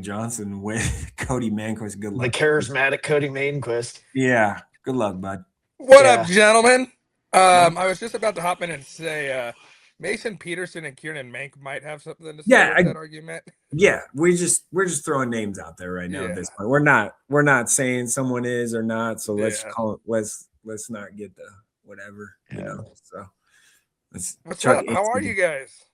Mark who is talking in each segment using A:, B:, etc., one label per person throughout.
A: Mike Johnson with Cody Mainquist. Good luck.
B: The charismatic Cody Mainquist.
A: Yeah. Good luck, bud.
C: What up, gentlemen? I was just about to hop in and say Mason Peterson and Kieran Mank might have something to say with that argument.
A: Yeah, we're just throwing names out there right now at this point. We're not saying someone is or not. So let's call it. Let's not get the whatever, So
C: what's up? How are you guys?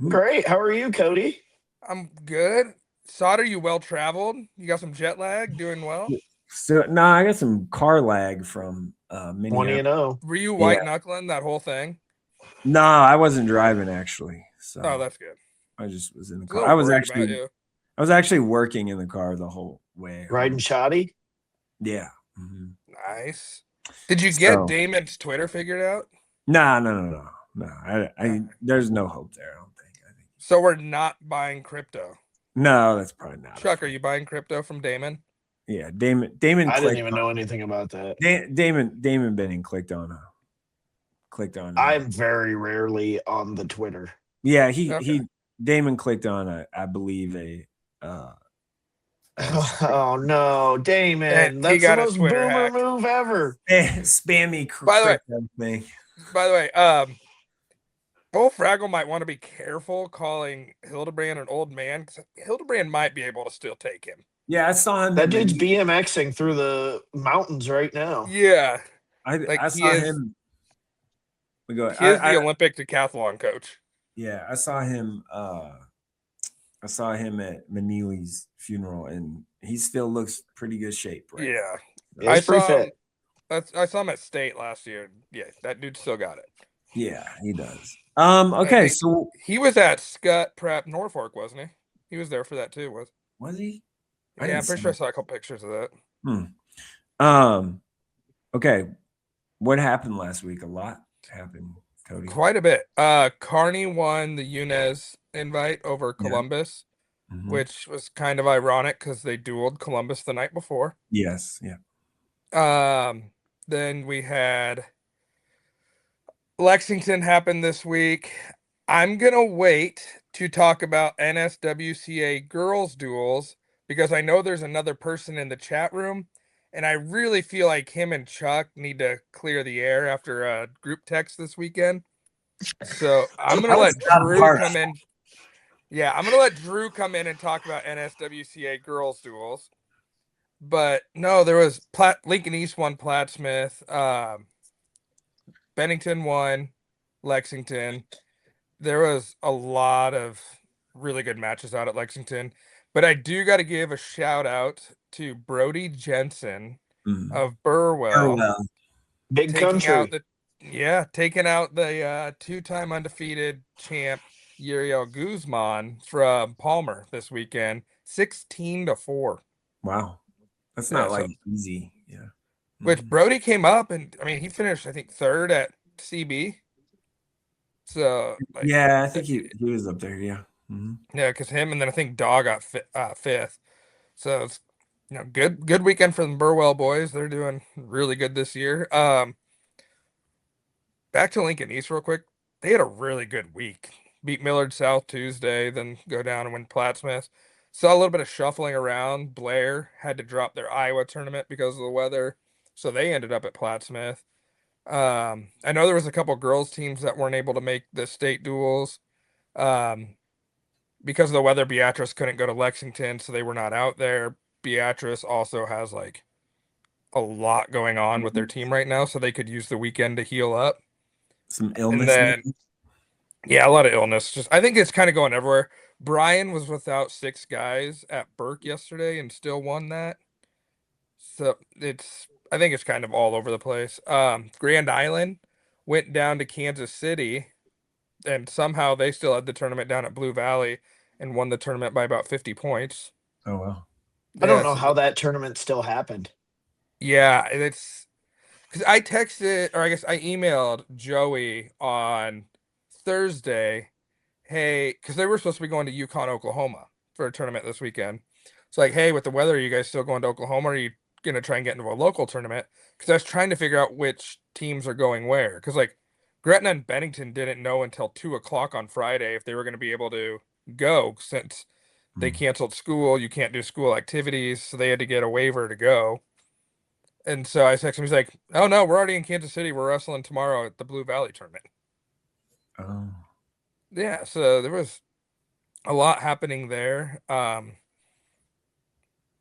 B: Great. How are you, Cody?
C: I'm good. Sautter, you well traveled? You got some jet lag? Doing well?
A: So I got some car lag from Minneapolis.
B: 20-0.
C: Were you white knuckling that whole thing?
A: No, I wasn't driving actually. So
C: that's good.
A: I just was in the car. I was actually working in the car the whole way.
B: Riding shoddy?
A: Yeah.
C: Mm-hmm. Nice. Did you get Damon's Twitter figured out?
A: No. There's no hope there, I don't think.
C: So we're not buying crypto.
A: No, that's probably not.
C: Chuck, are you buying crypto from Damon?
A: Yeah, Damon.
B: I didn't even know anything about that.
A: Damon Benning clicked on.
B: I'm very rarely on the Twitter.
A: Yeah, Damon clicked on I believe
B: oh no, Damon! That's the most boomer move ever.
A: Spammy crypto thing.
C: By the way, Bull Fraggle might want to be careful calling Hildebrand an old man because Hildebrand might be able to still take him.
A: Yeah, I saw him.
B: That dude's BMXing through the mountains right now.
C: Yeah,
A: I saw him.
C: He is the Olympic decathlon coach.
A: Yeah, I saw him. I saw him at Manili's funeral, and he still looks pretty good shape. Right?
C: Yeah,
B: he's pretty fit.
C: I saw him at State last year. Yeah, that dude still got it.
A: Yeah, he does. Okay, so
C: he was at Scott Prep Norfolk, wasn't he? He was there for that too.
A: Was he?
C: Yeah, I'm pretty sure I saw a couple pictures of that.
A: Okay, what happened last week? A lot happened, Cody.
C: Quite a bit. Carney won the Yunez invite over Columbus, which was kind of ironic because they dueled Columbus the night before.
A: Yes, yeah.
C: Then we had Lexington happen this week. I'm gonna wait to talk about NSWCA girls duels because I know there's another person in the chat room, and I really feel like him and Chuck need to clear the air after a group text this weekend. So I'm gonna let Drew come in. Yeah, I'm gonna let Drew come in and talk about NSWCA girls duels. But no, there was Lincoln East won Plattsmouth, Bennington won Lexington. There was a lot of really good matches out at Lexington. But I do got to give a shout out to Brody Jensen of Burwell.
B: Big country.
C: Taking out the two-time undefeated champ Uriel Guzman from Palmer this weekend, 16-4.
A: Wow, that's not easy. Yeah.
C: Which Brody came up and he finished I think third at CB. So
A: I think he was up there. Yeah.
C: Yeah, because him and then I think Dog got fifth. So it's good weekend for the Burwell boys. They're doing really good this year. Back to Lincoln East real quick. They had a really good week. Beat Millard South Tuesday, then go down and win Plattsmouth. Saw a little bit of shuffling around. Blair had to drop their Iowa tournament because of the weather, so they ended up at Plattsmouth. I know there was a couple girls teams that weren't able to make the state duels. Because of the weather, Beatrice couldn't go to Lexington, so they were not out there. Beatrice also has a lot going on with their team right now, so they could use the weekend to heal up.
A: Some illness.
C: And then, a lot of illness. I think it's kind of going everywhere. Brian was without 6 guys at Burke yesterday and still won that. So I think it's kind of all over the place. Grand Island went down to Kansas City, and somehow they still had the tournament down at Blue Valley and won the tournament by about 50 points.
A: Oh, wow.
B: I don't know how that tournament still happened.
C: Yeah, it's because I emailed Joey on Thursday, hey, because they were supposed to be going to Yukon, Oklahoma for a tournament this weekend. It's like, hey, with the weather, are you guys still going to Oklahoma? Or are you going to try and get into a local tournament? Because I was trying to figure out which teams are going where. Because, Gretna and Bennington didn't know until 2 o'clock on Friday if they were going to be able to go, since They canceled school. You can't do school activities, so they had to get a waiver to go. And so I texted him. He's like, "Oh no, we're already in Kansas City. We're wrestling tomorrow at the Blue Valley tournament."
A: Oh.
C: Yeah, so there was a lot happening there.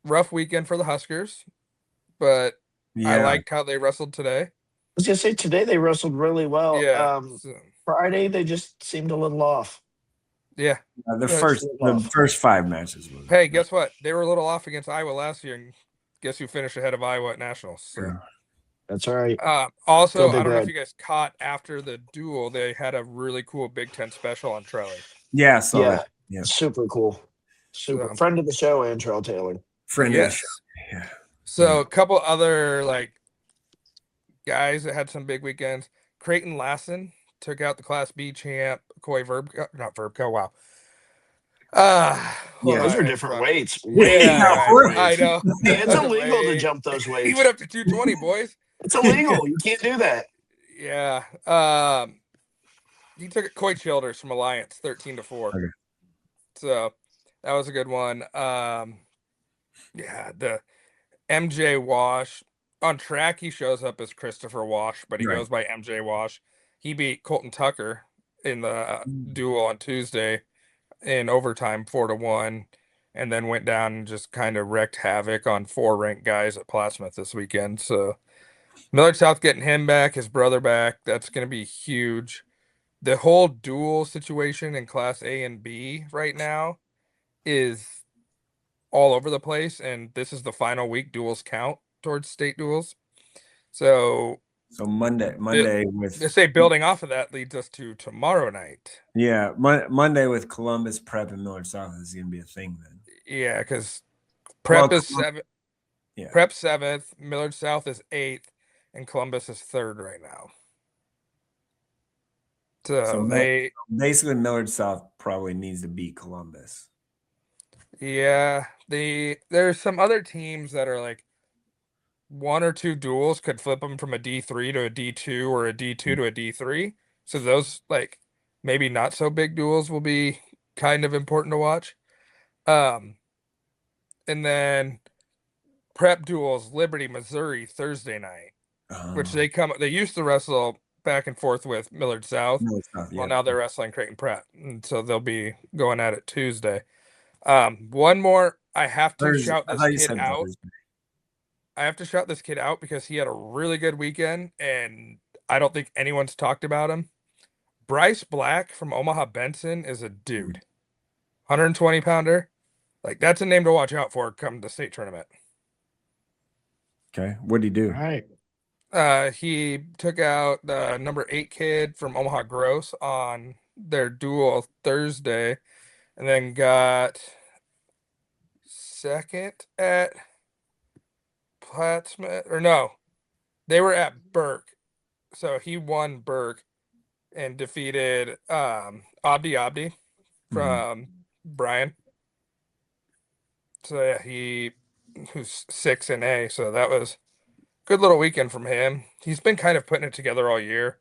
C: Rough weekend for the Huskers, but I liked how they wrestled today.
B: I was gonna say today they wrestled really well.
C: Yeah.
B: Friday they just seemed a little off.
C: Yeah.
A: The first 5 matches.
C: Hey, guess what? They were a little off against Iowa last year, and guess who finished ahead of Iowa at Nationals? So.
B: That's all right.
C: Also, I don't know if you guys caught after the duel, they had a really cool Big Ten special on Trelly.
A: Yeah,
B: super cool. Super friend of the show, Antrell Taylor.
A: Friend of the show. Yeah.
C: So a couple other guys that had some big weekends. Creighton Lassen took out the Class B champ, Coy Verbko. Wow.
B: Those are different weights.
C: I know.
B: It's illegal to jump those weights.
C: He went up to 220, boys.
B: It's illegal. You can't do that.
C: Yeah. He took it Coy Childers from Alliance 13-4.
A: Okay.
C: So that was a good one. The MJ Wash on track, he shows up as Christopher Wash, but he goes by MJ Wash. He beat Colton Tucker in the duel on Tuesday in overtime 4-1, and then went down and just kind of wrecked havoc on 4 ranked guys at Plattsmouth this weekend. So Millard South getting him back, his brother back, that's going to be huge. The whole duel situation in Class A and B right now is all over the place, and this is the final week duels count towards state duels. So
A: Monday with
C: they say building off of that leads us to tomorrow night.
A: Yeah, Monday with Columbus Prep and Millard South is going to be a thing then.
C: Yeah, because Prep is 7th. Yeah. Prep 7th, Millard South is 8th, and Columbus is 3rd right now. So
A: basically Millard South probably needs to beat Columbus.
C: Yeah, there's some other teams that are 1 or 2 duels could flip them from a D3 to a D2 or a D2 to a D3. So those maybe not so big duels will be kind of important to watch. And then prep duels, Liberty, Missouri, Thursday night, which they used to wrestle back and forth with Millard South. Well, now they're wrestling Creighton Prep, and so they'll be going at it Tuesday. One more, I have to shout this kid out. I have to shout this kid out because he had a really good weekend, and I don't think anyone's talked about him. Bryce Black from Omaha Benson is a dude. 120-pounder. That's a name to watch out for come the state tournament.
A: Okay. What did he do?
B: All right.
C: He took out the number 8 kid from Omaha Gross on their duel Thursday, and then got 2nd at Plattsmouth, or no, they were at Burke, so he won Burke and defeated Abdi from Brian. So yeah, who's 6 in A, so that was a good little weekend from him. He's been kind of putting it together all year.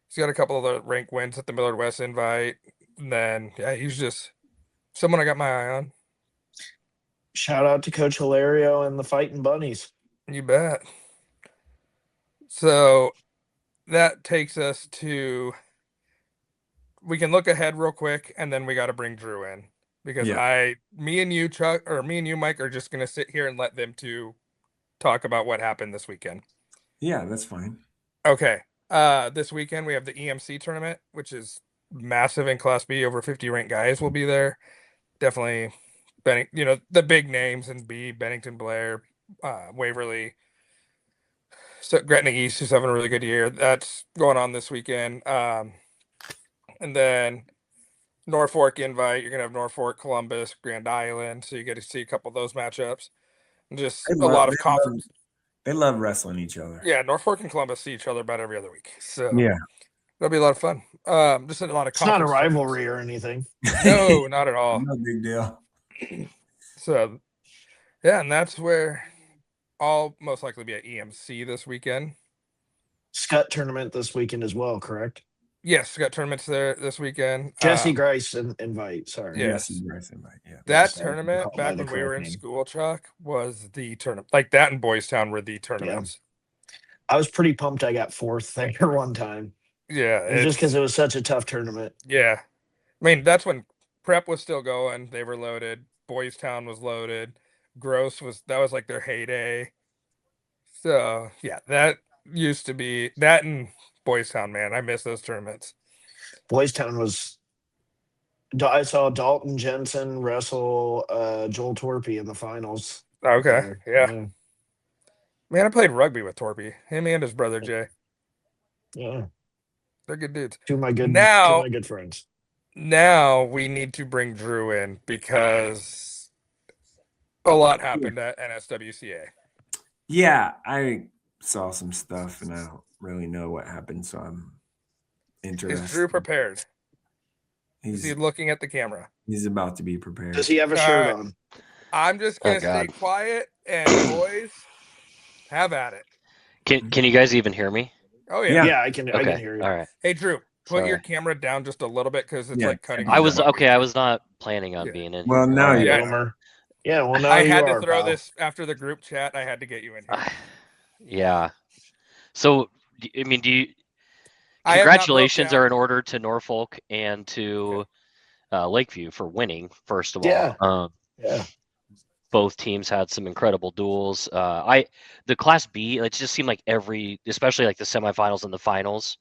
C: He's got a couple of the rank wins at the Millard West Invite, and then he's just someone I got my eye on.
B: Shout out to Coach Hilario and the Fighting Bunnies.
C: You bet. So that takes us to, we can look ahead real quick, and then we got to bring Drew in because me and you, Chuck, or me and you, Mike, are just going to sit here and let them two talk about what happened this weekend.
A: Yeah, that's fine.
C: Okay. This weekend we have the EMC tournament, which is massive in Class B. Over 50 ranked guys will be there. Definitely, the big names in B, Bennington, Blair, Waverly, Gretna East, who's having a really good year. That's going on this weekend. And then Norfolk Invite, you're going to have Norfolk, Columbus, Grand Island. So you get to see a couple of those matchups. And just a lot of conference.
A: They love wrestling each other.
C: Yeah, Norfolk and Columbus see each other about every other week. So
A: yeah,
C: it'll be a lot of fun. Just a lot of.
B: It's not a rivalry or anything.
C: No, not at all.
A: No big deal.
C: So, yeah, and that's where I'll most likely be at EMC this weekend.
B: Scut tournament this weekend as well, correct?
C: Yes, got tournaments there this weekend.
B: Jesse Grice invite. Sorry.
C: Yes.
A: Jesse Grice invite. Yeah.
C: That tournament back when we were in school, Chuck, was the tournament. Like that in Boys Town were the tournaments.
B: Yeah. I was pretty pumped I got 4th there one time.
C: Yeah.
B: It was just because it was such a tough tournament.
C: Yeah. I mean, that's when prep was still going. They were loaded. Boys Town was loaded. Gross that was like their heyday. So yeah, that used to be that in Boys Town, man. I miss those tournaments.
B: Boys Town was. I saw Dalton Jensen wrestle Joel Torpy in the finals.
C: Okay, yeah. Man, I played rugby with Torpy. Him and his brother Jay.
B: Yeah,
C: they're good dudes.
B: Two of my good friends.
C: Now we need to bring Drew in because a lot happened at NSWCA.
A: Yeah, I saw some stuff and I don't really know what happened, so I'm interested.
C: Is Drew prepared? Is he looking at the camera?
A: He's about to be prepared.
B: Does he have a shirt on?
C: I'm just gonna stay quiet and boys, have at it.
D: Can you guys even hear me?
C: Oh yeah.
B: Yeah, I can hear you.
D: All right.
C: Hey Drew, put your camera down just a little bit because it's like cutting.
D: I was not planning on being in.
A: Well, now you
B: are. Yeah, well, now
C: I had to throw this after the group chat. I had to get you in here.
D: Yeah. So, I mean, congratulations are in order to Norfolk and to Lakeview for winning, first of all.
B: Yeah.
D: Both teams had some incredible duels. The Class B, it just seemed like especially like the semifinals and the finals,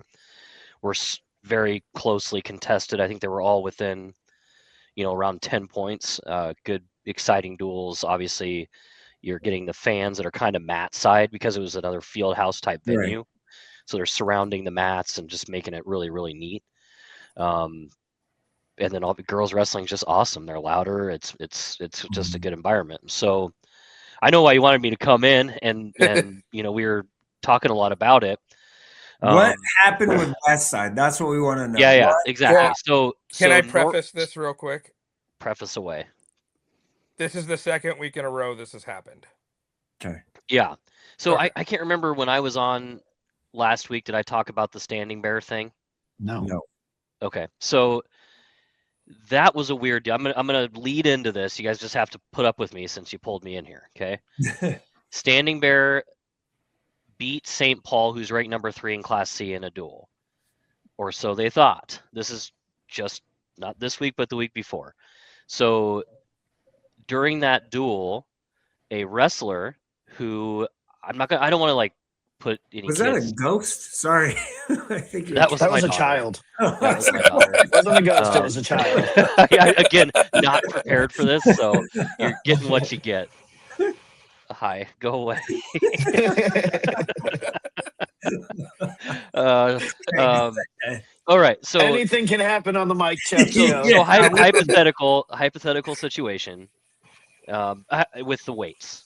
D: were very closely contested. I think they were all within, around 10 points. Good, exciting duels. Obviously, you're getting the fans that are kind of mat side because it was another field house type venue. Right. So they're surrounding the mats and just making it really, really neat. And then all the girls wrestling is just awesome. They're louder. It's just a good environment. So I know why you wanted me to come in and we were talking a lot about it.
A: What happened with West Side? That's what we want to know.
D: Yeah, exactly.
C: So can I preface this real quick?
D: Preface away.
C: This is the second week in a row this has happened.
A: Okay.
D: Yeah. So I can't remember when I was on last week. Did I talk about the standing bear thing?
B: No.
D: Okay. So that was a weird deal. I'm gonna lead into this. You guys just have to put up with me since you pulled me in here. Okay. Standing Bear beat St. Paul, who's ranked number 3 in Class C, in a duel, or so they thought. This is just not this week, but the week before. So during that duel, a wrestler who I don't want to like put any.
A: Was that a ghost? Sorry,
D: I think that was
B: a child. That was my daughter. It wasn't a ghost. It was a child.
D: Again, not prepared for this, so you're getting what you get. Hi, go away. All right, so
B: anything can happen on the mic check.
D: So hypothetical situation with the weights.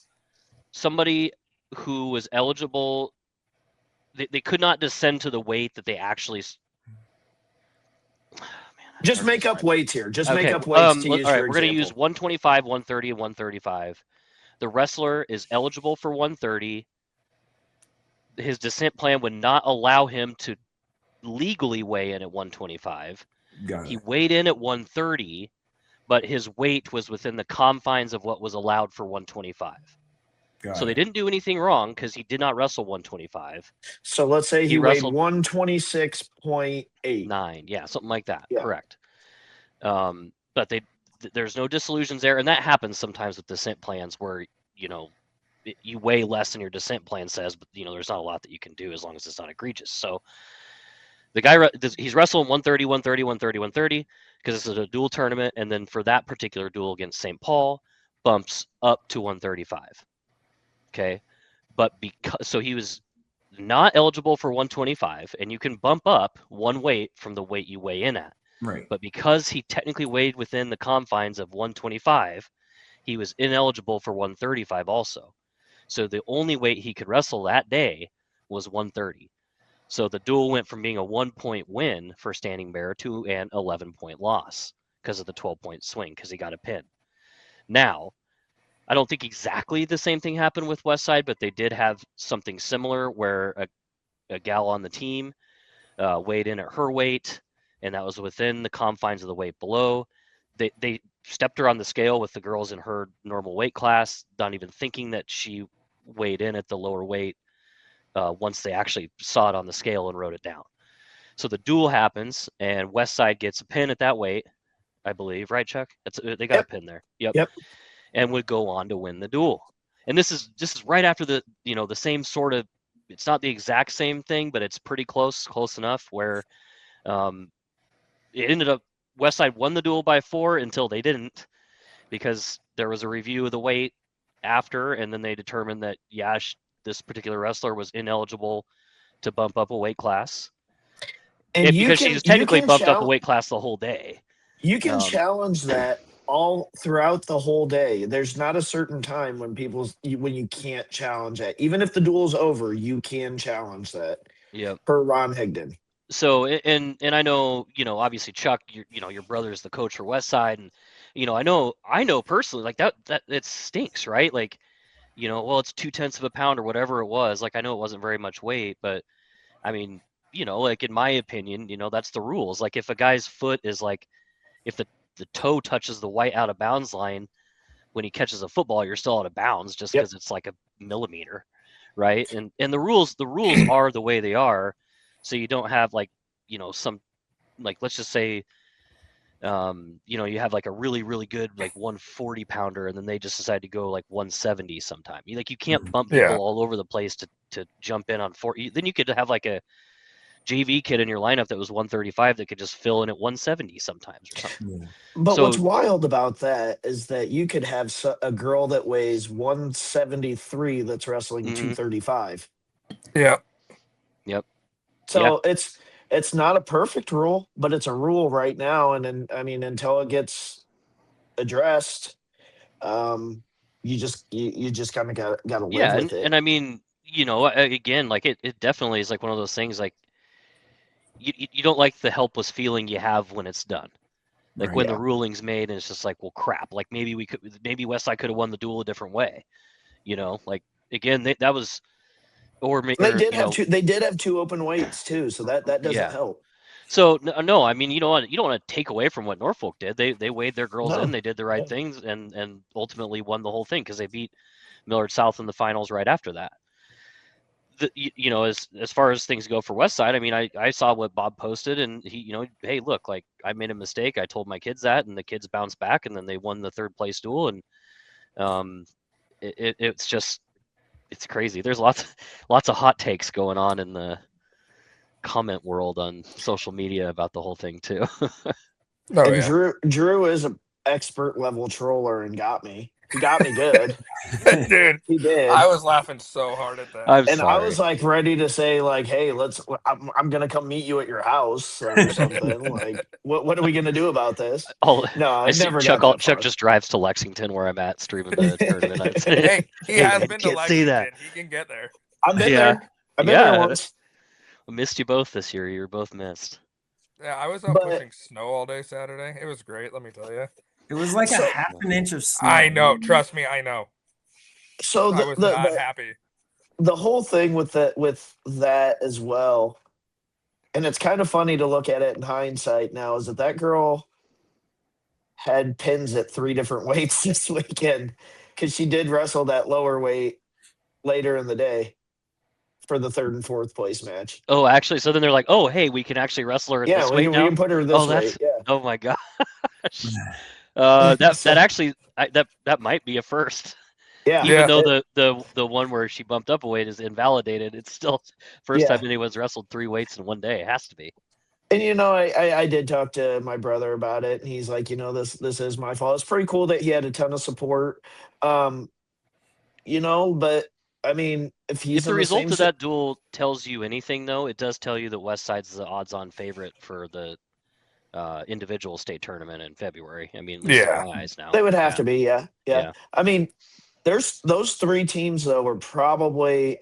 D: Somebody who was eligible, they could not descend to the weight that they actually.
B: Just make up weights here. Just make up weights to use.
D: All right, we're going to use 125, 130, and 135. The wrestler is eligible for 130. His descent plan would not allow him to legally weigh in at 125. He weighed in at 130, but his weight was within the confines of what was allowed for 125. So they didn't do anything wrong because he did not wrestle 125.
B: So let's say he weighed 126.8.
D: 9, yeah, something like that. Yeah. Correct. But there's no disillusions there, and that happens sometimes with descent plans where you weigh less than your descent plan says, but there's not a lot that you can do as long as it's not egregious. So the guy, he's wrestling 130, 130, 130, 130 because this is a dual tournament, and then for that particular duel against St. Paul, bumps up to 135. Okay, but so he was not eligible for 125, and you can bump up one weight from the weight you weigh in at.
A: Right.
D: But because he technically weighed within the confines of 125, he was ineligible for 135 also. So the only weight he could wrestle that day was 130. So the duel went from being a 1-point win for Standing Bear to an 11-point loss because of the 12-point swing because he got a pin. Now, I don't think exactly the same thing happened with Westside, but they did have something similar where a gal on the team weighed in at her weight, and that was within the confines of the weight below. They stepped her on the scale with the girls in her normal weight class, not even thinking that she weighed in at the lower weight once they actually saw it on the scale and wrote it down. So the duel happens, and Westside gets a pin at that weight, I believe, right, Chuck? They got a pin there. Yep. And would go on to win the duel. And this is right after the same sort of, it's not the exact same thing, but it's pretty close enough where it ended up Westside won the duel by 4 until they didn't, because there was a review of the weight after, and then they determined that this particular wrestler was ineligible to bump up a weight class,
B: and
D: because she was technically bumped up a weight class the whole day.
B: You can challenge that all throughout the whole day. There's not a certain time when you can't challenge that. Even if the duel's over, you can challenge that.
D: Yep.
B: Per Ron Higdon.
D: So, and I know, obviously Chuck, your brother is the coach for Westside, and I know personally, like that it stinks, right? Like, well, it's 0.2 of a pound or whatever it was. Like, I know it wasn't very much weight, but I mean, like in my opinion, that's the rules. Like, if a guy's foot is like, if the toe touches the white out of bounds line when he catches a football, you're still out of bounds just because it's like a millimeter, right? And the rules are the way they are, so you don't have like some, like, let's just say you have like a really, really good like 140 pounder, and then they just decide to go like 170 sometime. You can't bump people all over the place to jump in on 40. Then you could have like a JV kid in your lineup that was 135 that could just fill in at 170 sometimes or something.
B: Yeah. But what's wild about that is that you could have a girl that weighs 173 that's wrestling 235.
C: Yeah.
D: Yep.
B: So it's not a perfect rule, but it's a rule right now. And then, I mean, until it gets addressed, you just kind of got to live with it.
D: And I mean, again, like it definitely is like one of those things, like you don't like the helpless feeling you have when it's done. Like when the ruling's made and it's just like, well, crap, like maybe Westside could have won the duel a different way. Like, again, that was,
B: they did have 2 open weights too, so that doesn't help.
D: So no, I mean, you don't want to take away from what Norfolk did. They weighed their girls in, they did the right things, and ultimately won the whole thing because they beat Millard South in the finals right after that. As far as things go for Westside, I mean, I saw what Bob posted, and he, hey, look, like, I made a mistake. I told my kids that, and the kids bounced back, and then they won the 3rd place duel, and it's crazy. There's lots of hot takes going on in the comment world on social media about the whole thing too.
B: Drew is an expert level troller and got me. He got me good.
C: Dude,
B: he did.
C: I was laughing so hard at that.
B: I was like ready to say like, hey, I'm going to come meet you at your house or something. Like, what are we going to do about this? I never got
D: Chuck just drives to Lexington where I'm at streaming the tournament.
C: Hey, he has been to Lexington. He can get there.
B: I've been there. I've been there once.
D: I missed you both this year. You were both missed.
C: Yeah, I was out pushing snow all day Saturday. It was great, let me tell you.
A: It was like a half an inch of snow.
C: I know. Trust me, I know.
B: So
C: I was not happy.
B: The whole thing with that as well, and it's kind of funny to look at it in hindsight now, is that girl had pins at 3 different weights this weekend because she did wrestle that lower weight later in the day for the 3rd and 4th place match.
D: Oh, actually, so then they're like, oh, hey, we can actually wrestle her at this weight now?
B: We can put her this weight. Yeah.
D: Oh my gosh. That actually that might be a first.
B: Yeah.
D: Even though the one where she bumped up a weight is invalidated, it's still first time anyone's wrestled 3 weights in one day. It has to be.
B: And I did talk to my brother about it, and he's like, this is my fault. It's pretty cool that he had a ton of support. But I mean, if the
D: result of that duel tells you anything, though, it does tell you that Westside's the odds-on favorite for the individual state tournament in February. I mean, in my eyes now.
B: They would have to be, yeah. I mean, there's those 3 teams, though,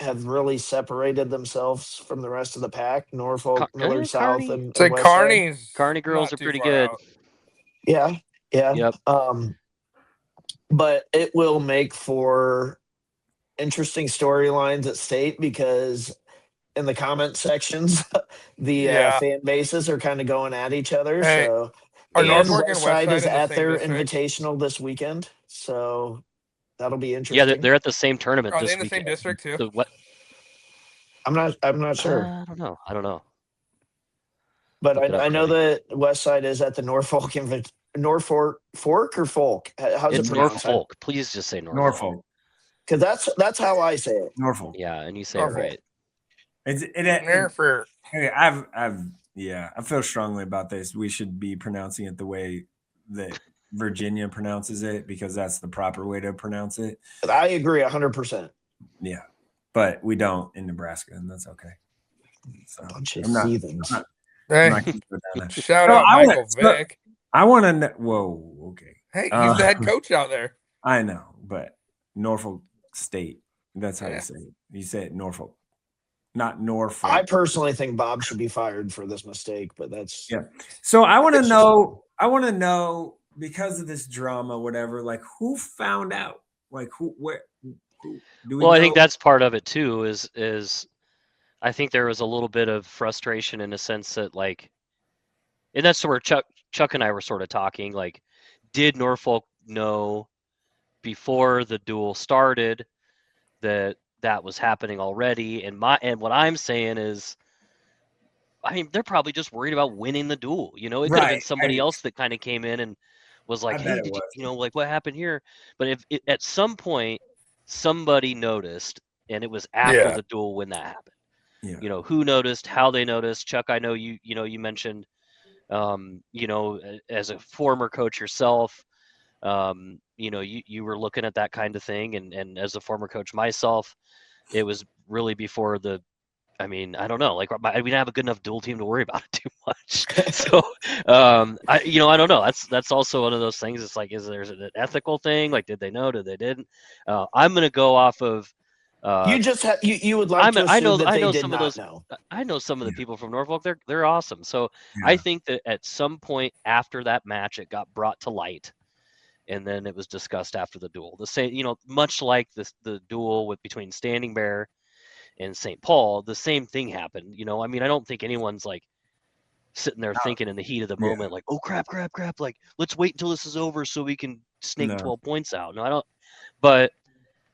B: have really separated themselves from the rest of the pack. Norfolk, Millard South, and
C: Kearney
D: girls are pretty good.
B: Out. Yeah.
D: Yep.
B: But it will make for interesting storylines at state because in the comment sections, the fan bases are kind of going at each other.
C: Hey,
B: so,
C: are
B: and
C: Norfolk and
B: Westside is
C: Westside in the
B: at
C: same
B: their
C: district?
B: invitational this weekend, so that'll be interesting.
D: Yeah, they're at the same tournament
C: Are
D: this
C: they in the
D: weekend.
C: same district too?
D: So what?
B: I'm not sure.
D: I don't know.
B: But
D: Look it up,
B: I know
D: Cody.
B: that Westside is at the Norfolk Fork or Folk. How's
D: It's
B: it pronounced?
D: Norfolk. Please just say Norfolk.
A: Norfolk.
B: Because that's how I say it.
A: Norfolk.
D: Yeah, and you say it right.
A: I feel strongly about this. We should be pronouncing it the way that Virginia pronounces it, because that's the proper way to pronounce it.
B: I agree 100%.
A: Yeah, but we don't in Nebraska, and that's okay. So
B: bunch of heathens.
C: Shout out Michael Vick.
A: I want to know. Whoa, okay.
C: Hey, he's the head coach out there.
A: I know, but Norfolk State. That's how you say it. You say it Norfolk, not Norfolk.
B: I personally think Bob should be fired for this mistake, but that's
A: So I want to know. I want to know, because of this drama, whatever. Like, who found out? Like, where? Who, do we know?
D: I think that's part of it too. Is I think there was a little bit of frustration in a sense that, like, and that's where Chuck and I were sort of talking. Like, did Norfolk know before the duel started that was happening already? And what I'm saying is, I mean, they're probably just worried about winning the duel. You know, it could have been somebody else that kind of came in and was like, "Hey, like, what happened here?" But if at some point somebody noticed, and it was after the duel when that happened.
A: Yeah.
D: You know, who noticed, how they noticed. Chuck, I know you mentioned, as a former coach yourself, you were looking at that kind of thing. And as a former coach myself, it was really before I don't know, like, we didn't have a good enough dual team to worry about it too much. So, I don't know. That's also one of those things. It's like, is there an ethical thing? Like, did they know? Did they didn't? I'm going to go off of,
B: you just have you would like to assume that they did not know.
D: I know some of the people from Norfolk. They're awesome. So I think that at some point after that match, it got brought to light, and then it was discussed after the duel. The same, much like the duel between Standing Bear and St. Paul, the same thing happened. I don't think anyone's like sitting there thinking in the heat of the moment, like, oh crap, like, let's wait until this is over so we can snake 12 points out. No, I don't. But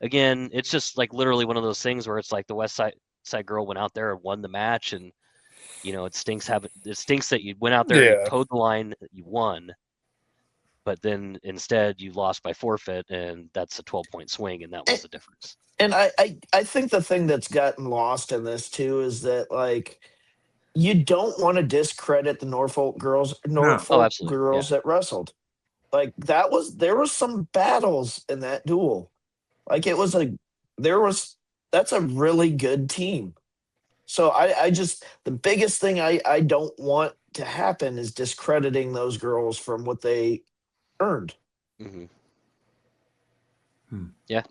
D: again, it's just like literally one of those things where it's like the West Side girl went out there and won the match, and it stinks that you went out there and you towed the line, you won, but then instead you lost by forfeit, and that's a 12-point swing, and that was the difference.
B: And I think the thing that's gotten lost in this too is that, like, you don't want to discredit the Norfolk girls that wrestled. Like, there was some battles in that duel. Like, that's a really good team. So I just, the biggest thing I don't want to happen is discrediting those girls from what they earned.
D: Mm-hmm. Yeah.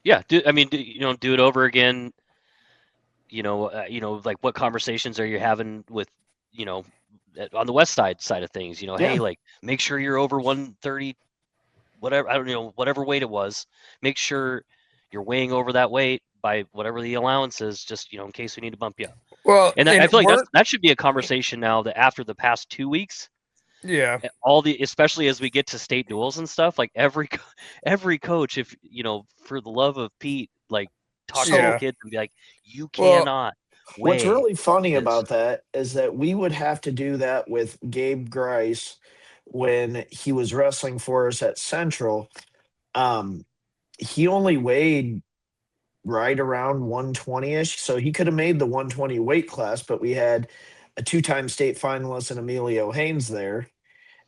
D: Yeah. Do it over again. Like, what conversations are you having with, on the West Side of things, hey, like, make sure you're over 130, whatever, I don't know, whatever weight it was, make sure you're weighing over that weight by whatever the allowance is, just, in case we need to bump you up.
C: Well,
D: and I feel like that should be a conversation now, that after the past 2 weeks, especially as we get to state duels and stuff, like, every coach, if, for the love of Pete, like, talk to the kids and be like, you cannot weigh.
B: What's really funny about that is that we would have to do that with Gabe Grice when he was wrestling for us at Central. He only weighed right around 120-ish, so he could have made the 120 weight class, but we had a 2-time state finalist in Emilio Haynes there,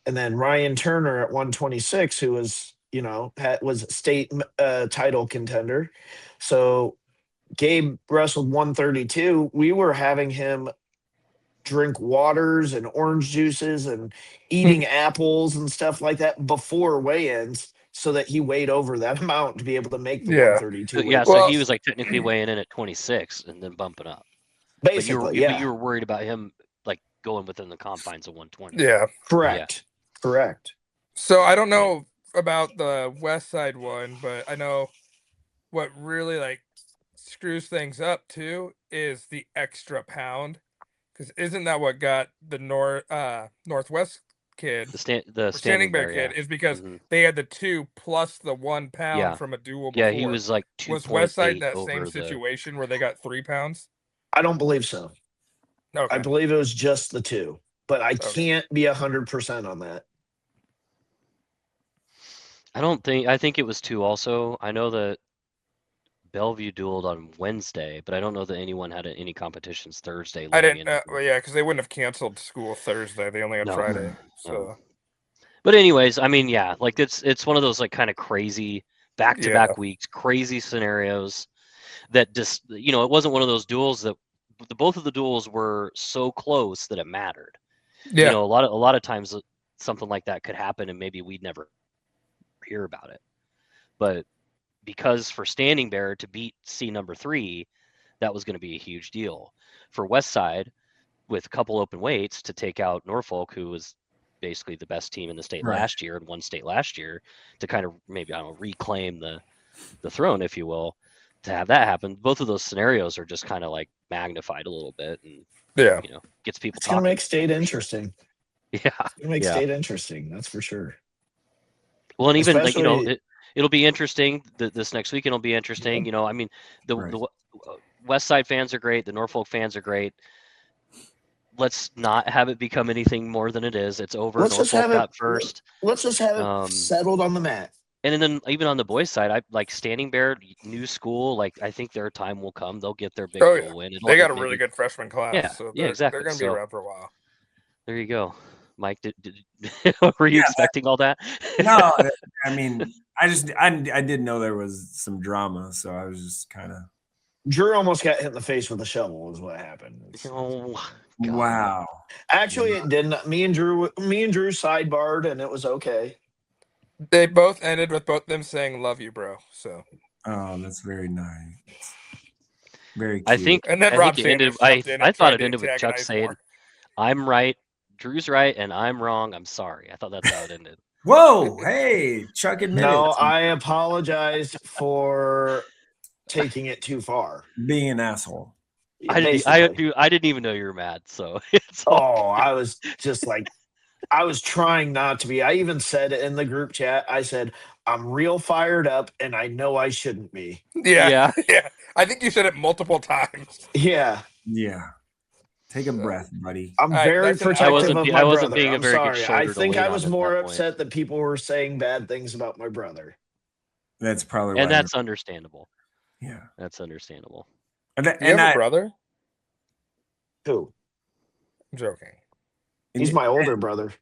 B: and then Ryan Turner at 126, who was was state title contender. So Gabe wrestled 132. We were having him drink waters and orange juices and eating apples and stuff like that before weigh-ins, so that he weighed over that amount to be able to make the 132.
D: So he was like technically weighing in at 26 and then bumping up.
B: Basically,
D: but you were worried about him, like, going within the confines of 120.
C: Yeah.
B: Correct.
C: So I don't know about the West Side one, but I know what really, like, screws things up too is the extra pound, because isn't that what got the Northwest kid,
D: the standing bear
C: kid, is because they had the 2 plus the 1 pound from a duel before.
D: Yeah, he was like 2.
C: Was Westside in that same situation where they got 3 pounds?
B: I don't believe so.
C: Okay.
B: I believe it was just the 2, but I can't be 100% on that.
D: I think it was 2 also. I know that Bellevue dueled on Wednesday, but I don't know that anyone had any competitions Thursday.
C: I didn't. Well, yeah, because they wouldn't have canceled school Thursday. They only had Friday. So.
D: No. But anyways, I mean, yeah, like it's one of those like kind of crazy back-to-back weeks, crazy scenarios that just, you know, it wasn't one of those duels that both of the duels were so close that it mattered.
C: Yeah.
D: You know, a lot of times something like that could happen and maybe we'd never hear about it. But because for Standing Bear to beat C number 3, that was going to be a huge deal. For Westside, with a couple open weights, to take out Norfolk, who was basically the best team in the state last year and won state last year, to kind of maybe, I don't know, reclaim the throne, if you will, to have that happen. Both of those scenarios are just kind of like magnified a little bit, and you know, gets people.
B: It's going to make state interesting.
D: Yeah,
B: it's going to make state interesting. That's for sure.
D: Well, and even like, you know, it'll be interesting. This next weekend will be interesting. You know, I mean, the West Side fans are great. The Norfolk fans are great. Let's not have it become anything more than it is. It's over. Norfolk got first.
B: Let's just have it settled on the mat.
D: And then even on the boys' side, I like Standing Bear, new school. Like, I think their time will come. They'll get their big goal win.
C: They got a really good freshman class.
D: Yeah,
C: so
D: exactly.
C: They're going to be around for a while.
D: There you go. Mike, were you expecting all that?
A: No, I mean, I didn't know there was some drama, so I was just kind of.
B: Drew almost got hit in the face with a shovel, is what happened.
D: Oh,
A: God. Wow.
B: Actually, it didn't. Me and Drew sidebarred, and it was okay.
C: They both ended with both them saying "Love you, bro." So.
A: Oh, that's very nice. Very cute.
D: I think.
C: And then Rob ended.
D: I thought it ended with Chuck saying, "I'm right, Drew's right, and I'm wrong. I'm sorry." I thought that's how it ended.
A: Whoa! Hey, Chuck admitted.
B: No, I apologize for taking it too far.
A: Being an asshole.
D: I didn't even know you were mad. So it's
B: I was just like, I was trying not to be. I even said in the group chat, I said, I'm real fired up and I know I shouldn't be.
C: Yeah. I think you said it multiple times.
B: Yeah.
A: Take a breath, buddy.
B: I'm very protective of my brother.
D: I wasn't being a very good shoulder.
B: I think I was more upset that people were saying bad things about my brother.
A: That's probably
D: and that's understandable.
A: Yeah.
D: That's understandable.
C: You have a brother?
B: Who?
C: I'm joking.
B: He's my older brother.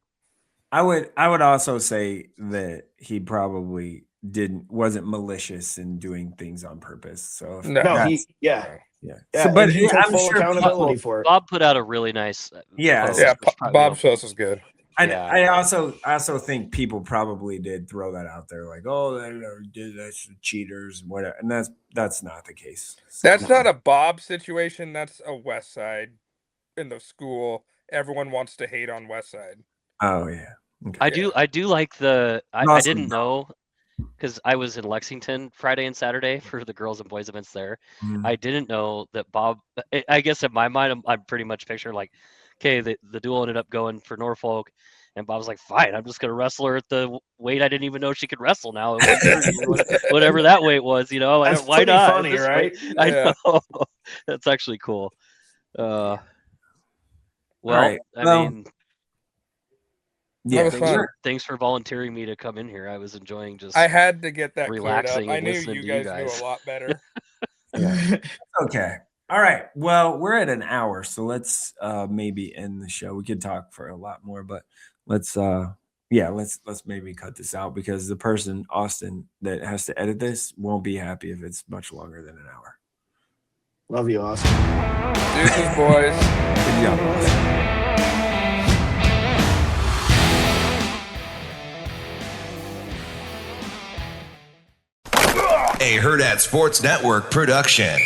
A: I would also say that he probably wasn't malicious in doing things on purpose. So
B: So,
A: but
B: he took
A: I'm
B: full
A: sure
B: accountability for it.
D: Bob put out a really nice.
C: Bob's post is good.
A: I also think people probably did throw that out there, like, oh, that's the cheaters, whatever, and that's not the case.
C: That's not a Bob situation. That's a West Side in the school. Everyone wants to hate on West Side.
A: Oh yeah,
D: okay. I do like the. I didn't know because I was in Lexington Friday and Saturday for the girls and boys events there. I didn't know that Bob. I guess in my mind, I'm pretty much picturing like, okay, the duel ended up going for Norfolk, and Bob's like, fine, I'm just gonna wrestle her at the weight I didn't even know she could wrestle now. Whatever that weight was, you know.
B: That's
D: why not?
B: Funny, right?
D: I know. That's actually cool. Well,
A: right.
D: I mean,
C: yeah,
D: thanks for volunteering me to come in here. I was enjoying just.
C: I had to get that
D: relaxing.
C: Cleared up. I knew you guys knew a lot better.
A: Okay. All right. Well, we're at an hour, so let's maybe end the show. We could talk for a lot more, but let's maybe cut this out because the person, Austin, that has to edit this won't be happy if it's much longer than an hour.
B: Love you, Austin.
C: Deuces, boys.
A: Good job, Austin.
E: A Hurrdat Sports Network production.